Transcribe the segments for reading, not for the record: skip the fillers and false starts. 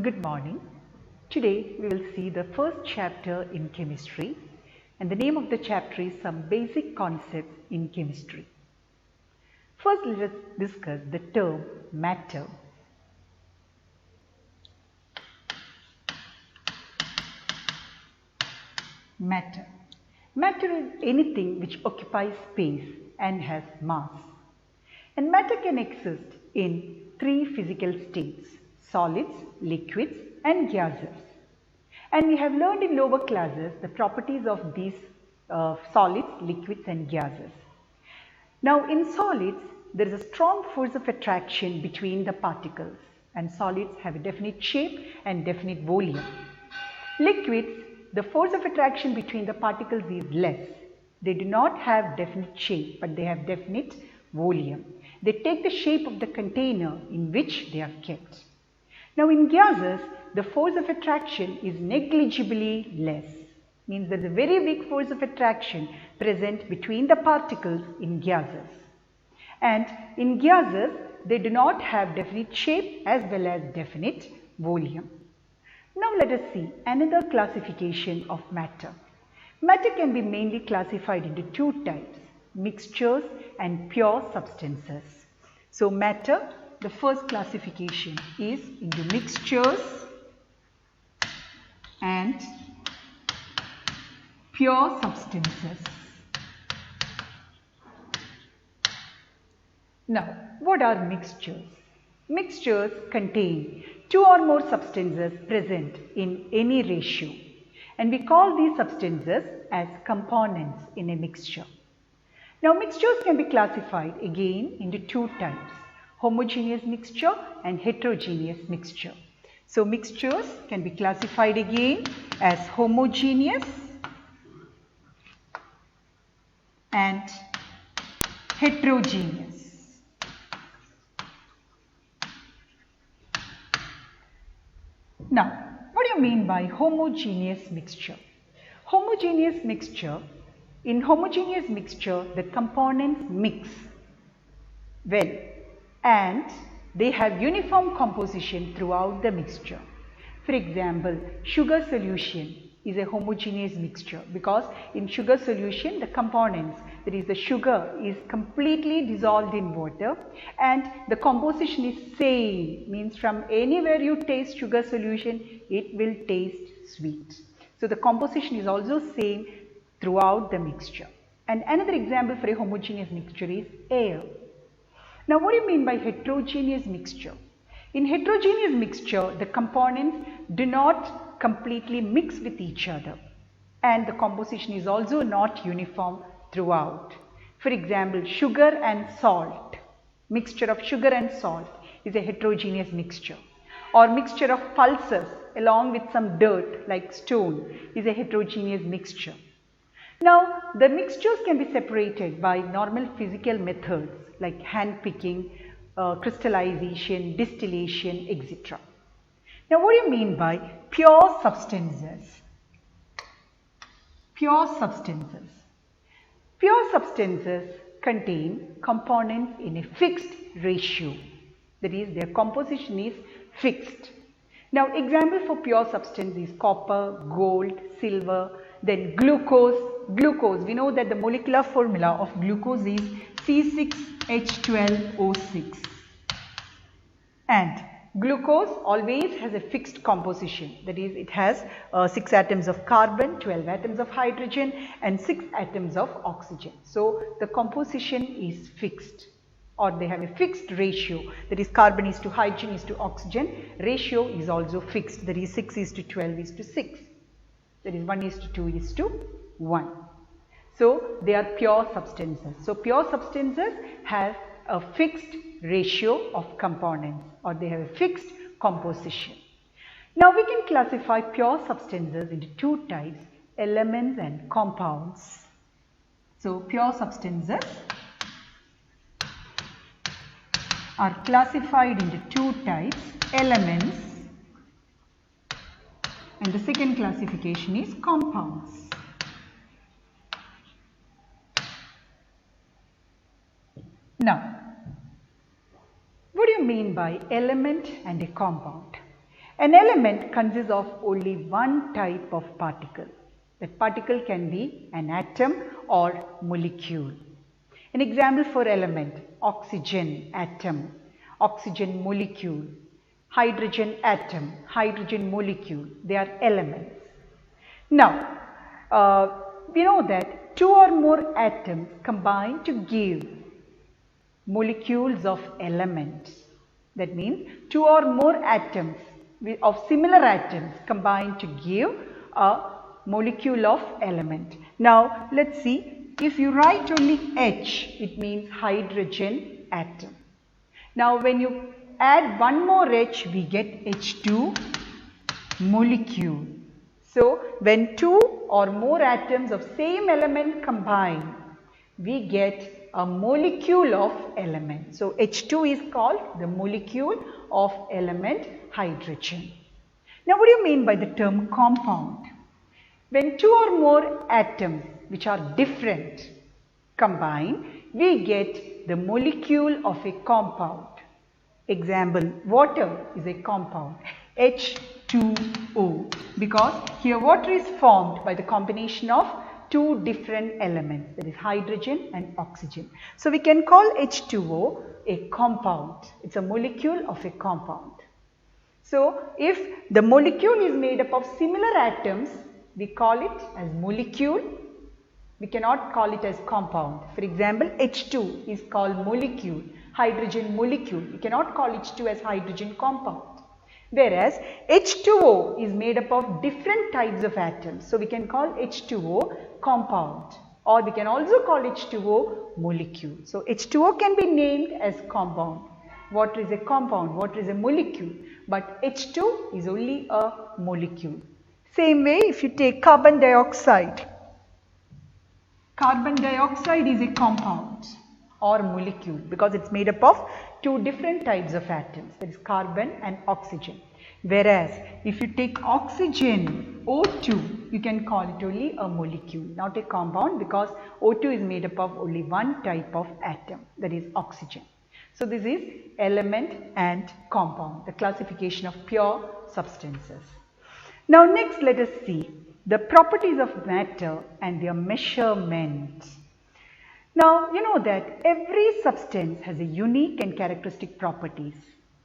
Good morning. Today we will see the first chapter in chemistry, and the name of the chapter is Some Basic Concepts in Chemistry. First, let us discuss the term matter. Matter. Matter is anything which occupies space and has mass. And matter can exist in three physical states: solids, liquids and gases. And we have learned in lower classes the properties of these solids, liquids and gases. Now in solids, there is a strong force of attraction between the particles, and solids have a definite shape and definite volume. Liquids, the force of attraction between the particles is less. They do not have definite shape, but they have definite volume. They take the shape of the container in which they are kept. Now in gases, the force of attraction is negligibly less. Means there is a very weak force of attraction present between the particles in gases. And in gases, they do not have definite shape as well as definite volume. Now let us see another classification of matter. Matter can be mainly classified into two types: mixtures and pure substances. So matter, the first classification is into mixtures and pure substances. Now, what are mixtures? Mixtures contain two or more substances present in any ratio, and we call these substances as components in a mixture. Now, mixtures can be classified again into two types: homogeneous mixture and heterogeneous mixture. So, mixtures can be classified again as homogeneous and heterogeneous. Now, what do you mean by homogeneous mixture? Homogeneous mixture, in homogeneous mixture, the components mix well and they have uniform composition throughout the mixture. For example, sugar solution is a homogeneous mixture because in sugar solution the components, that is the sugar, is completely dissolved in water and the composition is same, means from anywhere you taste sugar solution it will taste sweet. So the composition is also same throughout the mixture. And another example for a homogeneous mixture is air. Now what do you mean by heterogeneous mixture? In heterogeneous mixture, the components do not completely mix with each other and the composition is also not uniform throughout. For example, sugar and salt, mixture of sugar and salt is a heterogeneous mixture, or mixture of pulses along with some dirt like stone is a heterogeneous mixture. Now, the mixtures can be separated by normal physical methods like hand picking, crystallization, distillation, etc. Now, what do you mean by pure substances? Pure substances. Pure substances contain components in a fixed ratio. That is, their composition is fixed. Now, example for pure substance is copper, gold, silver, then glucose. Glucose, we know that the molecular formula of glucose is C6H12O6. And glucose always has a fixed composition, that is, it has 6 atoms of carbon, 12 atoms of hydrogen and 6 atoms of oxygen. So the composition is fixed, or they have a fixed ratio, that is carbon is to hydrogen is to oxygen. Ratio is also fixed, that is 6 is to 12 is to 6, that is 1 is to 2 is to 1. So they are pure substances. So pure substances have a fixed ratio of components, or they have a fixed composition. Now we can classify pure substances into two types: elements and compounds. So pure substances are classified into two types: elements, and the second classification is compounds. Now, what do you mean by element and a compound? An element consists of only one type of particle. That particle can be an atom or molecule. An example for element: oxygen atom, oxygen molecule, hydrogen atom, hydrogen molecule. They are elements. Now, we know that two or more atoms combine to give molecules of elements. That means two or more atoms of similar atoms combine to give a molecule of element. Now, let's see. If you write only H, it means hydrogen atom. Now, when you add one more H, we get H2 molecule. So, when two or more atoms of same element combine, we get a molecule of element. So, H2 is called the molecule of element hydrogen. Now, what do you mean by the term compound? When two or more atoms which are different combine, we get the molecule of a compound. Example, water is a compound, H2O, because here water is formed by the combination of two different elements, that is hydrogen and oxygen. So, we can call H2O a compound. It's a molecule of a compound. So, if the molecule is made up of similar atoms, we call it as molecule. We cannot call it as compound. For example, H2 is called molecule, hydrogen molecule. We cannot call H2 as hydrogen compound. Whereas H2O is made up of different types of atoms. So, we can call H2O compound, or we can also call H2O molecule. So, H2O can be named as compound. Water is a compound, water is a molecule, but H2 is only a molecule. Same way, if you take carbon dioxide is a compound or molecule because it's made up of two different types of atoms, that is carbon and oxygen. Whereas, if you take oxygen, O2, you can call it only a molecule, not a compound, because O2 is made up of only one type of atom, that is oxygen. So, this is element and compound, the classification of pure substances. Now, next let us see the properties of matter and their measurement. Now, you know that every substance has a unique and characteristic properties,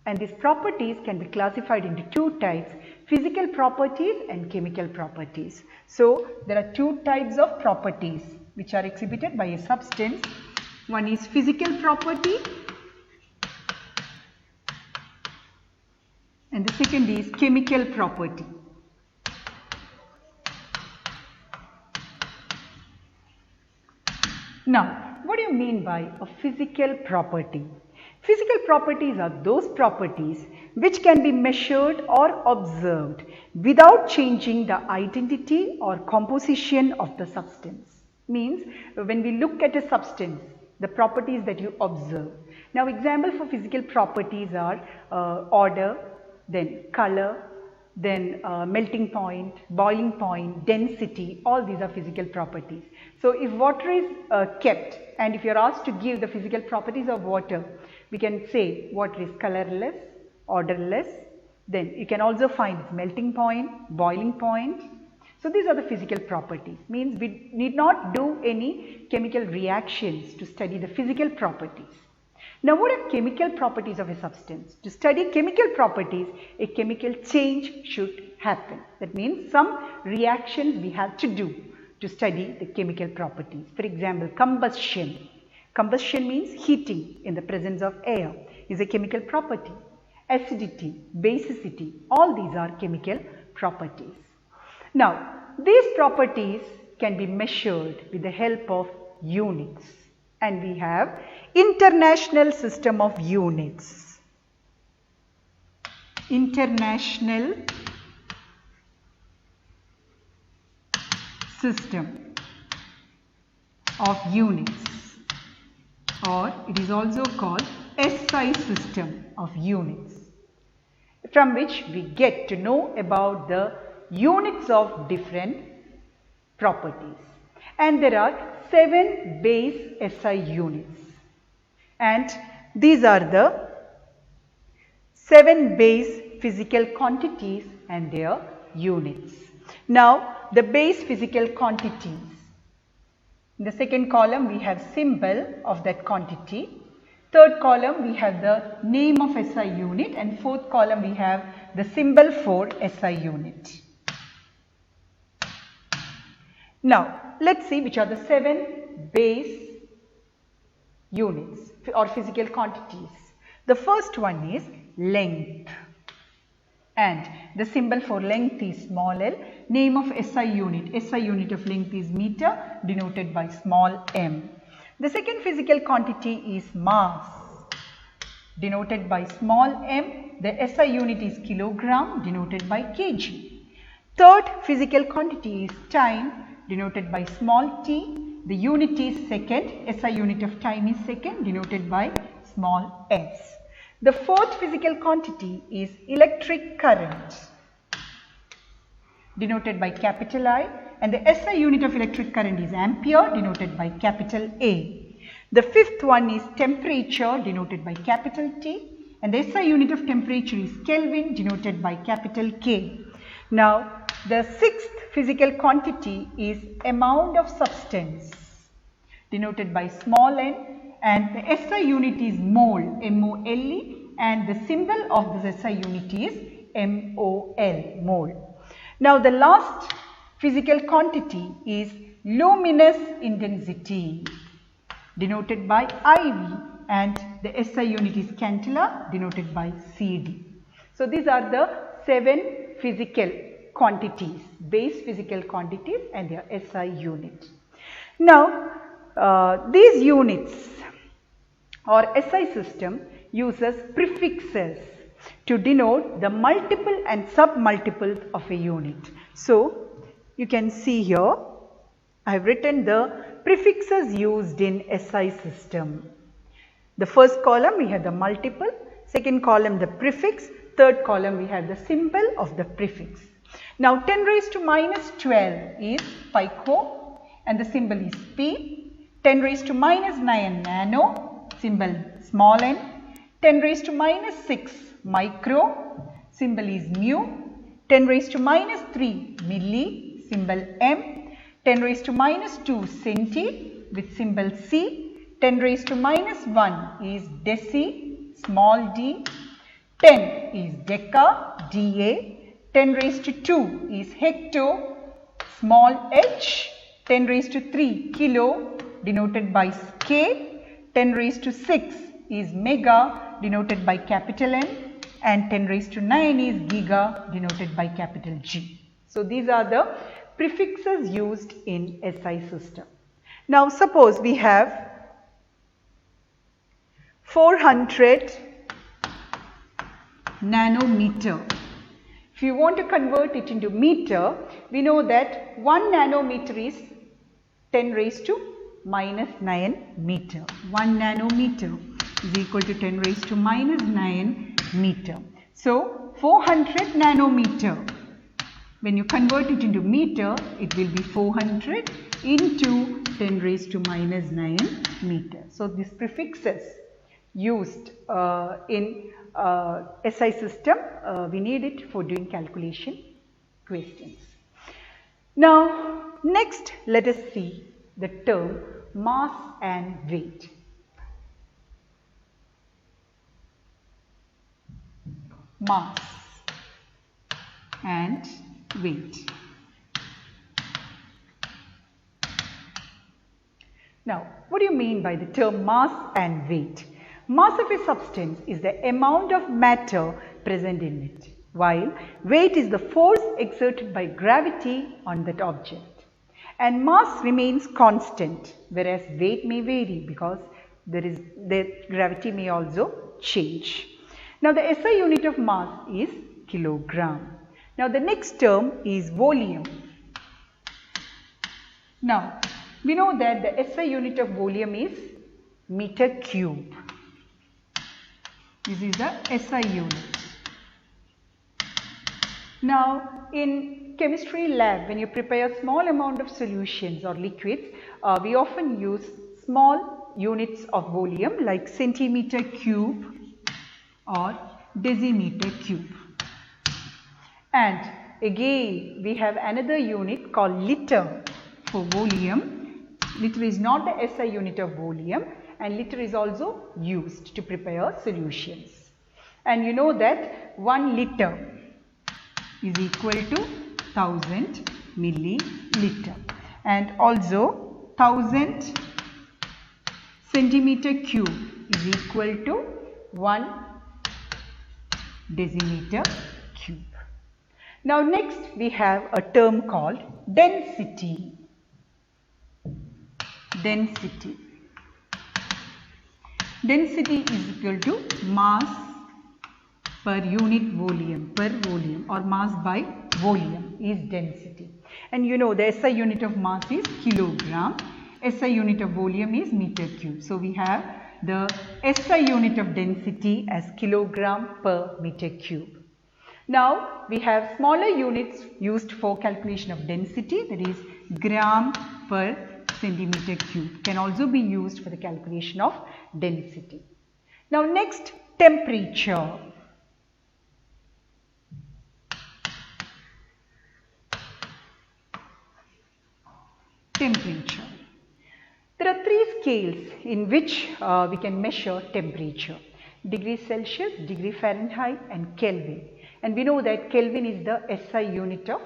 and these properties can be classified into two types: physical properties and chemical properties. So, there are two types of properties which are exhibited by a substance. One is physical property and the second is chemical property. Now, what do you mean by a physical property? Physical properties are those properties which can be measured or observed without changing the identity or composition of the substance. Means, when we look at a substance, the properties that you observe. Now, example for physical properties are order, then color, then melting point, boiling point, density, all these are physical properties. So, if water is kept and if you are asked to give the physical properties of water, we can say water is colorless, odorless, then you can also find its melting point, boiling point. So, these are the physical properties, means we need not do any chemical reactions to study the physical properties. Now, what are chemical properties of a substance? To study chemical properties, a chemical change should happen. That means some reactions we have to do to study the chemical properties. For example, combustion. Combustion means heating in the presence of air is a chemical property. Acidity, basicity, all these are chemical properties. Now, these properties can be measured with the help of units. And we have international system of units. International system of units, or it is also called SI system of units, from which we get to know about the units of different properties. And there are 7 base SI units, and these are the 7 base physical quantities and their units. Now, the base physical quantities. In the second column, we have symbol of that quantity. Third column, we have the name of SI unit, and fourth column, we have the symbol for SI unit. Now, let's see which are the 7 base units or physical quantities. The first one is length, and the symbol for length is small l. Name of SI unit of length is meter, denoted by small m. The second physical quantity is mass, denoted by small m. The SI unit is kilogram, denoted by kg. Third physical quantity is time, denoted by small t. The unit is second. SI unit of time is second, denoted by small s. The fourth physical quantity is electric current, denoted by capital I, and the SI unit of electric current is ampere, denoted by capital A. The fifth one is temperature, denoted by capital T, and the SI unit of temperature is Kelvin, denoted by capital K. Now, the sixth physical quantity is amount of substance, denoted by small n, and the SI unit is mole, M-O-L-E, and the symbol of this SI unit is M-O-L, mole. Now, the last physical quantity is luminous intensity, denoted by IV, and the SI unit is cantilla, denoted by CD. So, these are the 7 physical quantities, base physical quantities and their SI unit. Now, these units or SI system uses prefixes to denote the multiple and sub-multiples of a unit. So, you can see here I have written the prefixes used in SI system. The first column we have the multiple, second column the prefix, third column we have the symbol of the prefix. Now 10 raised to minus 12 is pico and the symbol is P. 10 raised to minus 9 nano, symbol small n. 10 raised to minus 6 micro, symbol is mu. 10 raised to minus 3 milli, symbol m. 10 raised to minus 2 centi with symbol C. 10 raised to minus 1 is deci, small d. 10 is deca, da. 10 raised to 2 is hecto, small h. 10 raised to 3 kilo, denoted by k. 10 raised to 6 is mega, denoted by capital N. And 10 raised to 9 is giga, denoted by capital G. So, these are the prefixes used in SI system. Now, suppose we have 400 nanometer. If you want to convert it into meter, we know that 1 nanometer is 10 raised to minus 9 meter. 1 nanometer is equal to 10 raised to minus 9 meter. So, 400 nanometer. When you convert it into meter, it will be 400 into 10 raised to minus 9 meter. So, these prefixes used in SI system, we need it for doing calculation questions. Now, next let us see the term mass and weight. Mass and weight. Now, what do you mean by the term mass and weight? Mass of a substance is the amount of matter present in it, while weight is the force exerted by gravity on that object. And mass remains constant, whereas weight may vary because the gravity may also change. Now, the SI unit of mass is kilogram. Now, the next term is volume. Now, we know that the SI unit of volume is meter cube. This is the SI unit. Now, in chemistry lab, when you prepare small amount of solutions or liquids, we often use small units of volume like centimeter cube or decimeter cube. And again we have another unit called liter for volume. Liter is not the SI unit of volume, and liter is also used to prepare solutions. And you know that 1 liter is equal to 1000 milliliter, and also 1000 centimeter cube is equal to 1 decimeter cube. Now next we have a term called density. Density is equal to mass per unit volume, or mass by volume is density. And you know the SI unit of mass is kilogram, SI unit of volume is meter cube. So we have the SI unit of density as kilogram per meter cube. Now we have smaller units used for calculation of density, that is gram per centimeter cube, can also be used for the calculation of density. Now next, temperature. Temperature. There are 3 scales in which we can measure temperature: degree Celsius, degree Fahrenheit and Kelvin. And we know that Kelvin is the SI unit of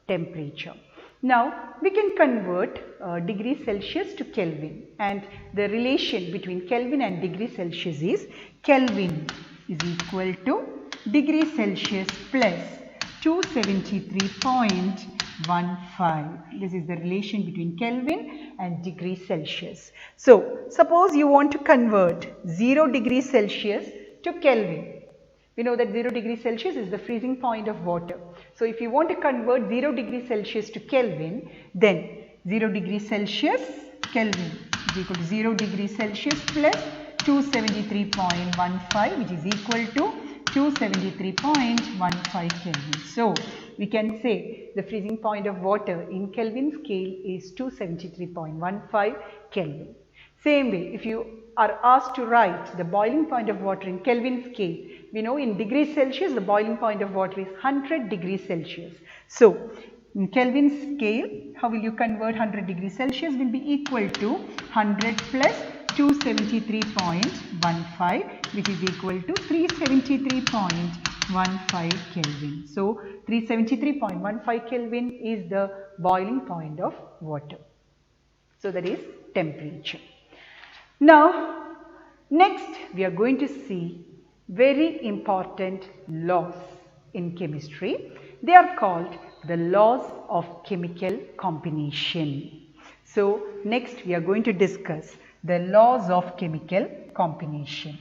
temperature. Now we can convert degree Celsius to Kelvin, and the relation between Kelvin and degree Celsius is Kelvin is equal to degree Celsius plus 273.15. This is the relation between Kelvin and degree Celsius. So suppose you want to convert 0 degree Celsius to Kelvin. We know that 0 degree Celsius is the freezing point of water. So if you want to convert 0 degree Celsius to Kelvin, then 0 degree Celsius Kelvin is equal to 0 degree Celsius plus 273.15, which is equal to 273.15 Kelvin. So we can say the freezing point of water in Kelvin scale is 273.15 Kelvin. Same way, if you are asked to write the boiling point of water in Kelvin scale, we know in degrees Celsius the boiling point of water is 100 degrees Celsius. So in Kelvin scale, how will you convert 100 degrees Celsius? Will be equal to 100 plus 273.15, which is equal to 373.15 Kelvin. So 373.15 Kelvin is the boiling point of water. So that is temperature. Now next we are going to see very important laws in chemistry. They are called the laws of chemical combination. So next we are going to discuss the laws of chemical combination.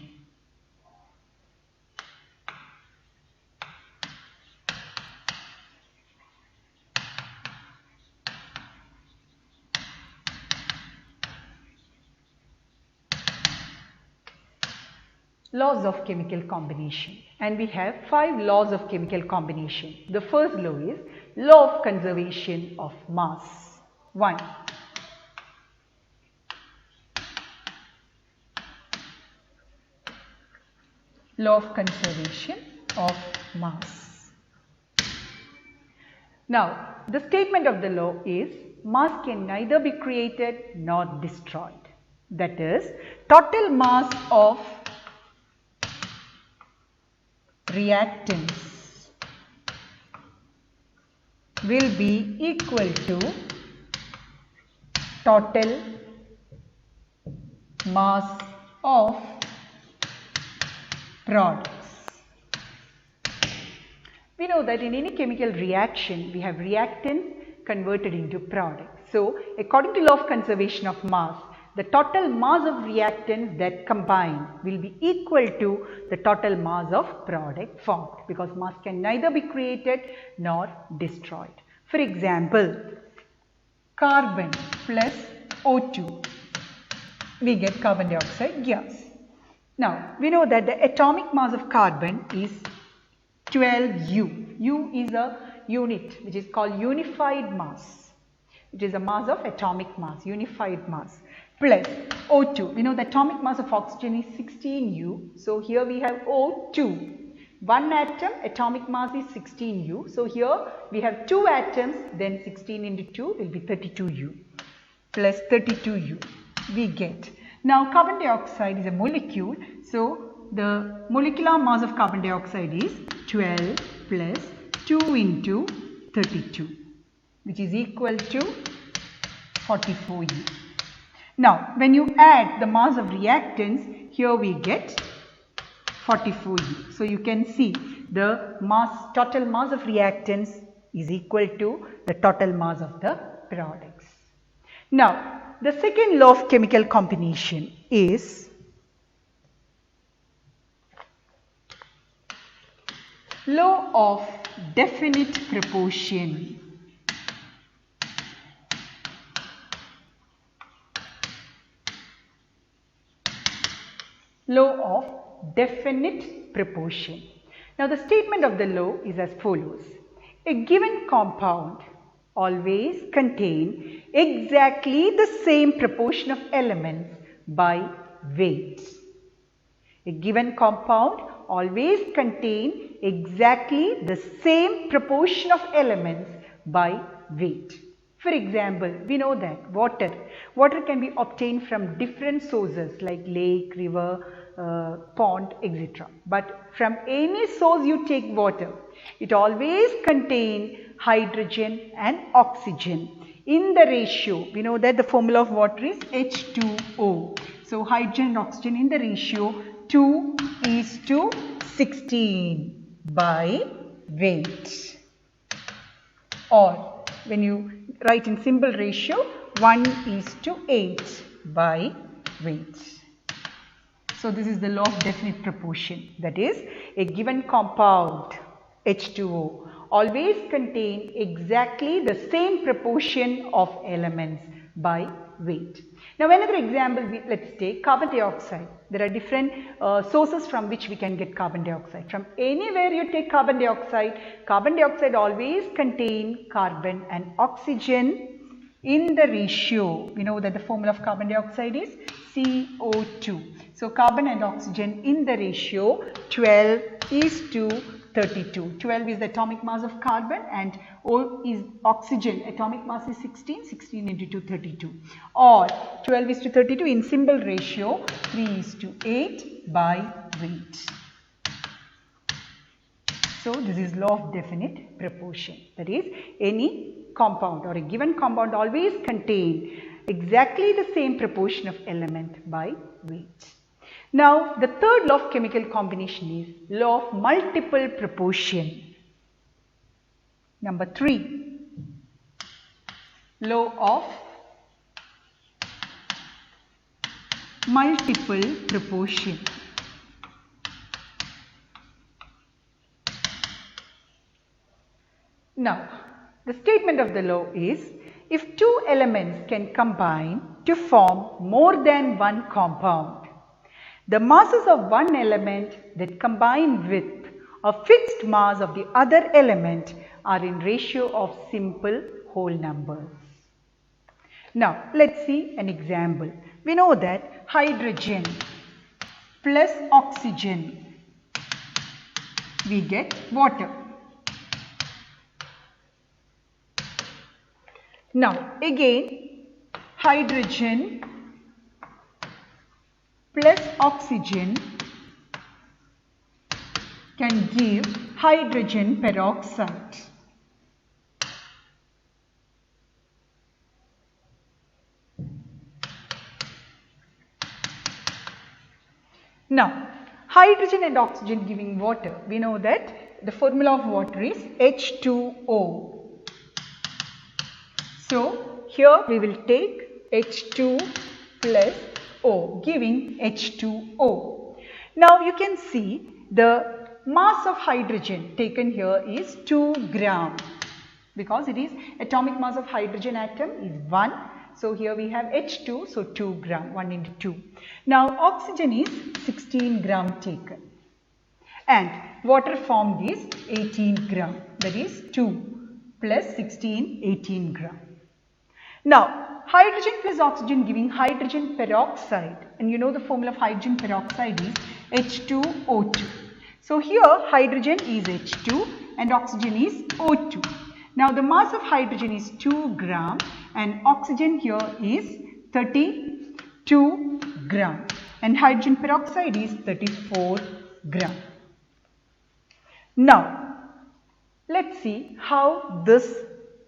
Laws of chemical combination, and we have 5 laws of chemical combination. The first law is law of conservation of mass. 1. Law of conservation of mass. Now the statement of the law is mass can neither be created nor destroyed. That is, total mass of reactants will be equal to total mass of products. We know that in any chemical reaction we have reactants converted into products. So according to law of conservation of mass, the total mass of reactants that combine will be equal to the total mass of product formed, because mass can neither be created nor destroyed. For example, carbon plus O2, we get carbon dioxide gas. Now we know that the atomic mass of carbon is 12U. U is a unit which is called unified mass. It is a mass of atomic mass, unified mass, plus O2. We know the atomic mass of oxygen is 16U. So here we have O2, One atom, atomic mass is 16U. So here we have 2 atoms, then 16 into 2 will be 32U plus 32U we get. Now carbon dioxide is a molecule, so the molecular mass of carbon dioxide is 12 plus 2 into 32, which is equal to 44U. Now when you add the mass of reactants, here we get 44U. So you can see the total mass of reactants is equal to the total mass of the products. Now the second law of chemical combination is law of definite proportion. Law of definite proportion. Now the statement of the law is as follows. A given compound always contain exactly the same proportion of elements by weight. A given compound always contain exactly the same proportion of elements by weight. For example, we know that water can be obtained from different sources like lake, river, pond, etc. But from any source you take water, it always contains hydrogen and oxygen in the ratio. We know that the formula of water is H2O. So hydrogen and oxygen in the ratio 2:16 by weight. Or when you write in symbol ratio, 1:8 by weight. So this is the law of definite proportion. That is, a given compound H2O always contain exactly the same proportion of elements by weight. Now another example, let's take carbon dioxide. There are different sources from which we can get carbon dioxide. From anywhere you take carbon dioxide always contain carbon and oxygen in the ratio. We know that the formula of carbon dioxide is CO2. So carbon and oxygen in the ratio 12:32. 12 is the atomic mass of carbon and O is oxygen. Atomic mass is 16. 16 into 2, 32. Or 12:32 in symbol ratio 3:8 by weight. So this is law of definite proportion. That is, any compound or a given compound always contain exactly the same proportion of element by weight. Now the third law of chemical combination is law of multiple proportion. Number 3, law of multiple proportion. Now the statement of the law is, if two elements can combine to form more than one compound, the masses of one element that combine with a fixed mass of the other element are in ratio of simple whole numbers. Now let's see an example. We know that hydrogen plus oxygen, we get water. Now again, hydrogen plus oxygen can give hydrogen peroxide. Now hydrogen and oxygen giving water, we know that the formula of water is H2O. So here we will take H2 plus O, giving H2O. Now you can see the mass of hydrogen taken here is 2 gram because it is atomic mass of hydrogen atom is 1. So here we have H2, so 2 gram, 1 into 2. Now oxygen is 16 gram taken and water formed is 18 gram, that is 2 plus 16, 18 gram. Now hydrogen plus oxygen giving hydrogen peroxide, and you know the formula of hydrogen peroxide is H2O2. So here hydrogen is H2 and oxygen is O2. Now the mass of hydrogen is 2 gram and oxygen here is 32 gram and hydrogen peroxide is 34 gram. Now let's see how this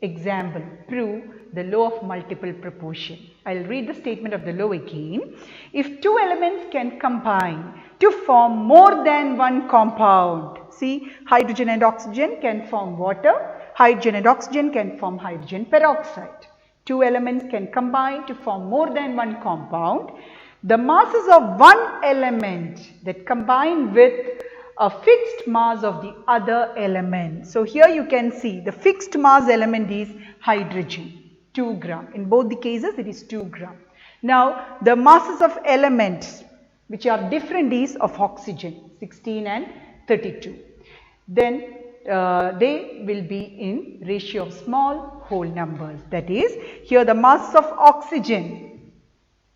example proves the law of multiple proportion. I'll read the statement of the law again. If two elements can combine to form more than one compound, see, hydrogen and oxygen can form water, hydrogen and oxygen can form hydrogen peroxide. Two elements can combine to form more than one compound. The masses of one element that combine with a fixed mass of the other element. So here you can see the fixed mass element is hydrogen, 2 gram. In both the cases it is 2 gram. Now the masses of elements which are different is of oxygen, 16 and 32. Then they will be in ratio of small whole numbers. That is, here the mass of oxygen,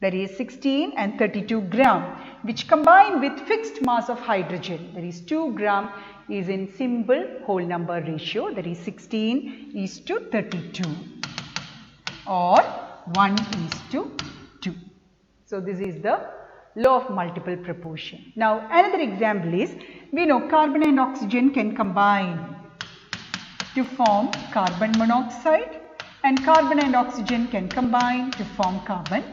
that is 16 and 32 gram, which combine with fixed mass of hydrogen, that is 2 gram, is in simple whole number ratio, that is 16 is to 32 or 1 is to 2. So this is the law of multiple proportion. Now another example is, we know carbon and oxygen can combine to form carbon monoxide and carbon and oxygen can combine to form carbon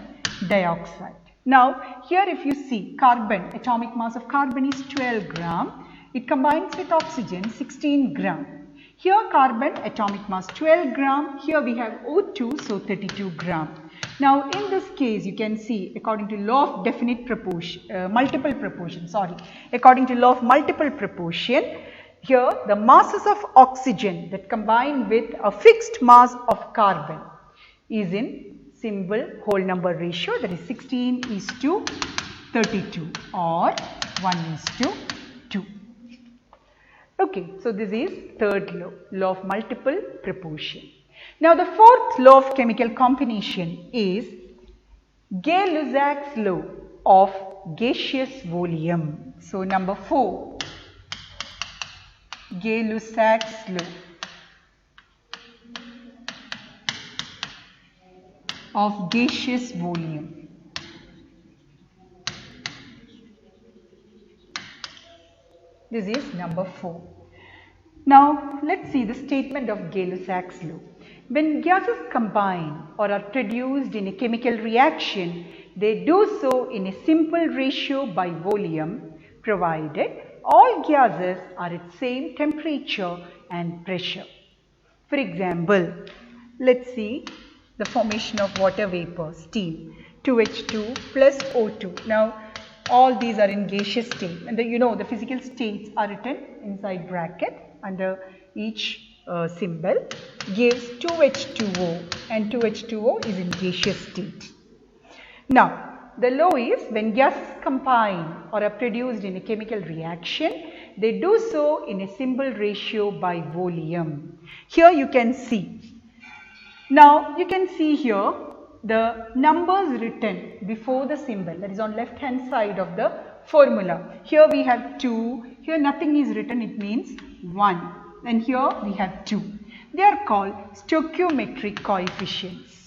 dioxide. Now here if you see carbon, atomic mass of carbon is 12 gram, it combines with oxygen 16 gram. Here carbon atomic mass 12 gram, here we have O2, so 32 gram. Now in this case you can see according to law of definite proportion, according to law of multiple proportion, here the masses of oxygen that combine with a fixed mass of carbon is in simple whole number ratio, that is 16 is to 32 or 1 is to 2. Okay, so this is third law, law of multiple proportion. Now the fourth law of chemical combination is Gay-Lussac's law of gaseous volume. So number 4, Gay-Lussac's law of gaseous volume. This is number 4. Now let's see the statement of Gay-Lussac's law. When gases combine or are produced in a chemical reaction, they do so in a simple ratio by volume, provided all gases are at same temperature and pressure. For example, let's see the formation of water vapor, steam, 2H2 plus O2. Now all these are in gaseous state, and the physical states are written inside bracket under each symbol gives 2H2O, and 2H2O is in gaseous state. Now the law is when gases combine or are produced in a chemical reaction, they do so in a simple ratio by volume. Here you can see. Now you can see here the numbers written before the symbol, that is on left hand side of the formula. Here we have 2, here nothing is written, it means 1, and here we have 2. They are called stoichiometric coefficients.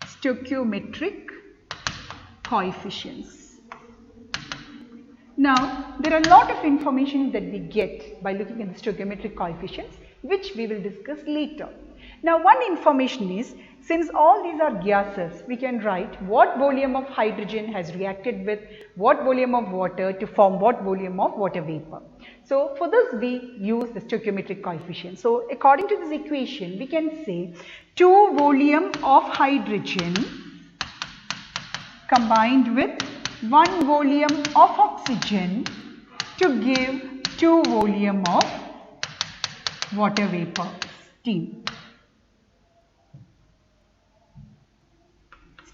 Stoichiometric coefficients. Now there are a lot of information that we get by looking at the stoichiometric coefficients, which we will discuss later. Now one information is, since all these are gases, we can write what volume of hydrogen has reacted with what volume of water to form what volume of water vapor. So for this we use the stoichiometric coefficient. So according to this equation we can say 2 volume of hydrogen combined with 1 volume of oxygen to give 2 volume of water vapor, steam.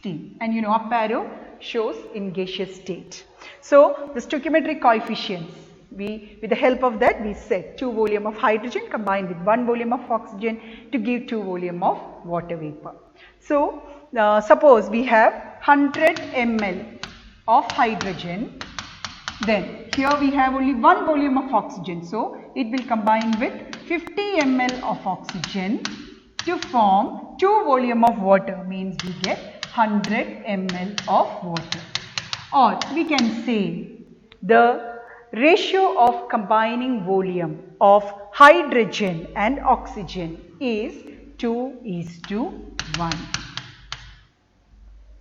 And up arrow shows in gaseous state. So the stoichiometric coefficients, with the help of that we set 2 volume of hydrogen combined with 1 volume of oxygen to give 2 volume of water vapor. So suppose we have 100 ml of hydrogen Then here we have only one volume of oxygen, so it will combine with 50 ml of oxygen to form 2 volume of water, means we get 100 ml of water. Or we can say the ratio of combining volume of hydrogen and oxygen is 2:1.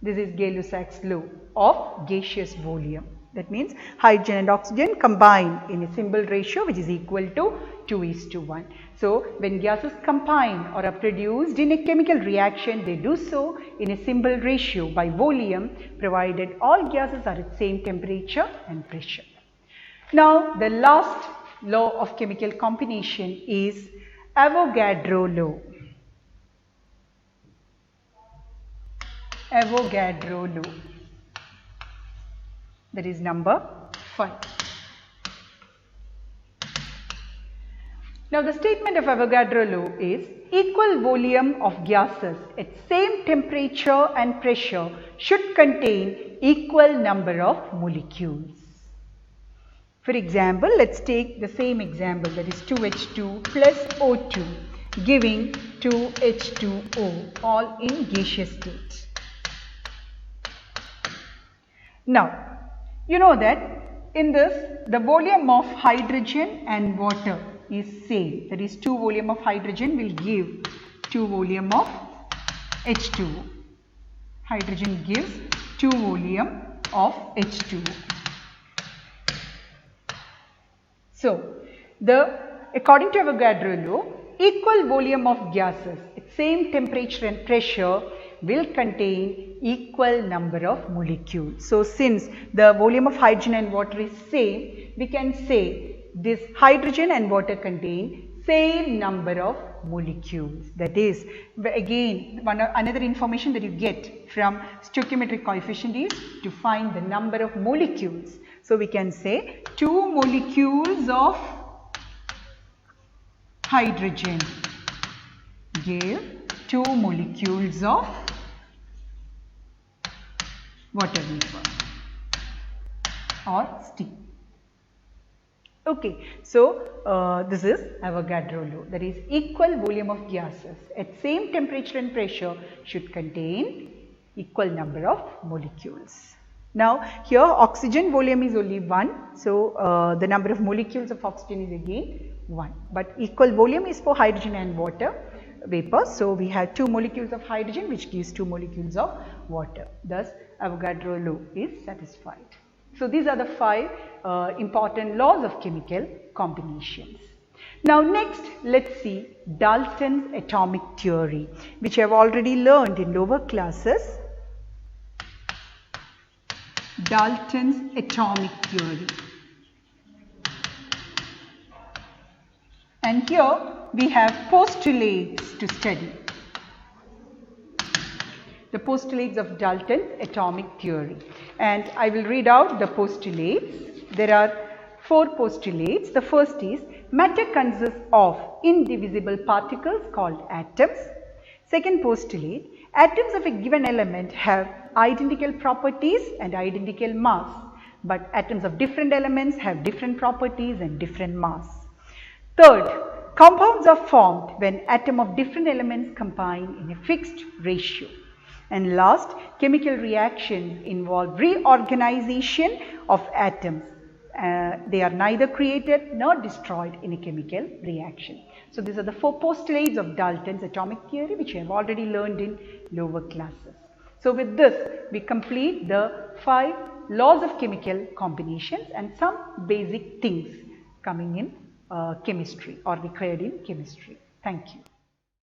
This is Gay-Lussac's law of gaseous volume. That means hydrogen and oxygen combine in a simple ratio which is equal to 2:1. So when gases combine or are produced in a chemical reaction, they do so in a simple ratio by volume, provided all gases are at same temperature and pressure. Now the last law of chemical combination is Avogadro law. Avogadro law. That is number 5. Now the statement of Avogadro law is equal volume of gases at same temperature and pressure should contain equal number of molecules. For example, let's take the same example, that is 2H2 plus O2 giving 2H2O, all in gaseous state. Now you know that in this the volume of hydrogen and water is same, that is 2 volume of hydrogen will give 2 volume of H2O. Hydrogen gives 2 volume of H2O. So according to Avogadro law, equal volume of gases at same temperature and pressure will contain equal number of molecules. So since the volume of hydrogen and water is same, we can say this hydrogen and water contain same number of molecules. That is, again, another information that you get from stoichiometric coefficient is to find the number of molecules. So we can say 2 molecules of hydrogen give 2 molecules of water vapor or steam. Okay, so this is Avogadro law, that is equal volume of gases at same temperature and pressure should contain equal number of molecules. Now here oxygen volume is only 1, so the number of molecules of oxygen is again 1, but equal volume is for hydrogen and water vapor. So we have 2 molecules of hydrogen which gives 2 molecules of water. Thus Avogadro law is satisfied. So these are the 5 important laws of chemical combinations. Now next let's see Dalton's atomic theory, which I have already learned in lower classes. Dalton's atomic theory. And here we have postulates to study. The postulates of Dalton's atomic theory. And I will read out the postulates. There are 4 postulates. The first is matter consists of indivisible particles called atoms. Second postulate, atoms of a given element have identical properties and identical mass, but atoms of different elements have different properties and different mass. Third, compounds are formed when atoms of different elements combine in a fixed ratio. And last, chemical reactions involve reorganization of atoms. They are neither created nor destroyed in a chemical reaction. So these are the 4 postulates of Dalton's atomic theory, which you have already learned in lower classes. So with this, we complete the 5 laws of chemical combinations and some basic things coming in chemistry or required in chemistry. Thank you.